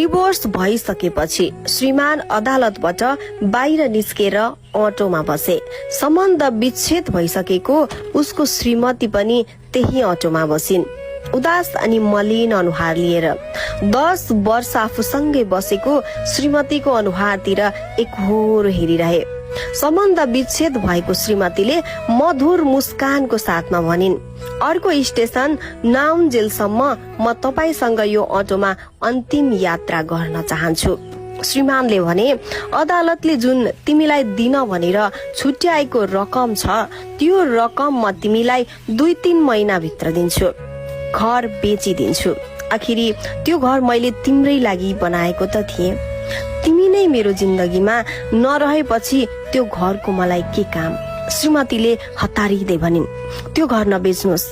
Divorce भइसकेपछि श्रीमान अदालतबाट बाहिर निस्केर अटोमा बसे। सम्बन्ध विच्छेद भइसकेको उसको श्रीमती पनि त्यही अटोमा बसिन्, उदास अनि मलिन अनुहार लिएर। 10 वर्ष आफूसँगै बसेको श्रीमतीको अनुहारतिर एकहोरो हेरिरहे। सम्बन्ध विच्छेद भएको श्रीमतीले मधुर मुस्कानको साथमा भनिन्, अर्को स्टेशन नाउन्जेलसम्म म तपाईसँग यो अटोमा अन्तिम यात्रा गर्न चाहन्छु। श्रीमानले भने, अदालतले जुन तिमीलाई दिन भनेर छुट्याएको रकम छ त्यो रकम म तिमीलाई 2-3 महिना भित्र दिन्छु। घर बेचिदिन्छु। आखिरी त्यो घर मैले तिम्रै लागि बनाएको त थिएँ। तिमी नै मेरो जिन्दगीमा नरहेपछि त्यो घरको मलाई के काम? श्रीमतीले हतारिँदै भनिन्, त्यो घर नबेच्नुहोस्,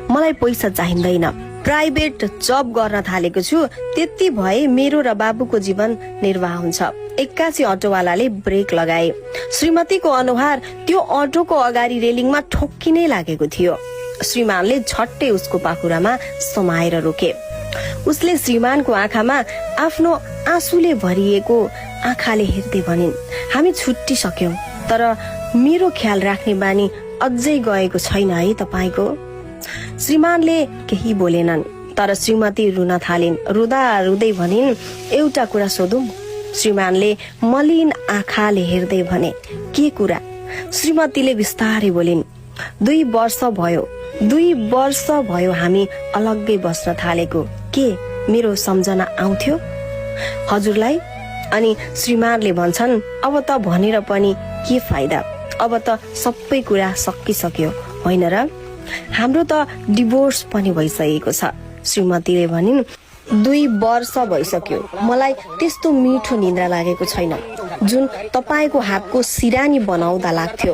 मलाई पैसा चाहिँदैन। प्राइभेट जब गर्न थालेको छु, त्यति भए मेरो र बाबुको जीवन निर्वाह हुन्छ। एक्कासी अटोवालाले ब्रेक लगाए। श्रीमतीको अनुहार त्यो अटोको अगाडि रेलिङमा ठोक्किनै लागेको थियो। श्रीमानले झट्टै उसको पाखुरामा समाएर रोके। उसले श्रीमानको आँखामा आफ्नो आँसुले भरिएको आँखाले हेर्दै भनिन्, हामी छुट्टिसक्यौं, तर मेरो ख्याल राख्ने बानी अझै गएको छैन है तपाईको? श्रीमानले केही बोलेनन्, तर श्रीमती रुन थालिन्। रुँदा रुँदै भनिन्, एउटा कुरा सोधौं? श्रीमानले मलिन आँखाले हेर्दै भने, के कुरा? श्रीमतीले बिस्तारै बोलिन्, 2 वर्ष भयो हामी अलग्गै बस्न थालेको। के मेरो सम्झना आउँथ्यो हजुरलाई? अनि श्रीमानले भन्छन्, अब त भनेर पनि के फाइदा, अब त सबै कुरा सकिसक्यो होइन र? हाम्रो त डिभोर्स पनि भइसकेको छ। श्रीमतीले भनिन्, 2 वर्ष भइसक्यो, मलाई त्यस्तो मिठो निद्रा लागेको छैन जुन तपाईको हातको सिरानी बनाउँदा लाग्थ्यो।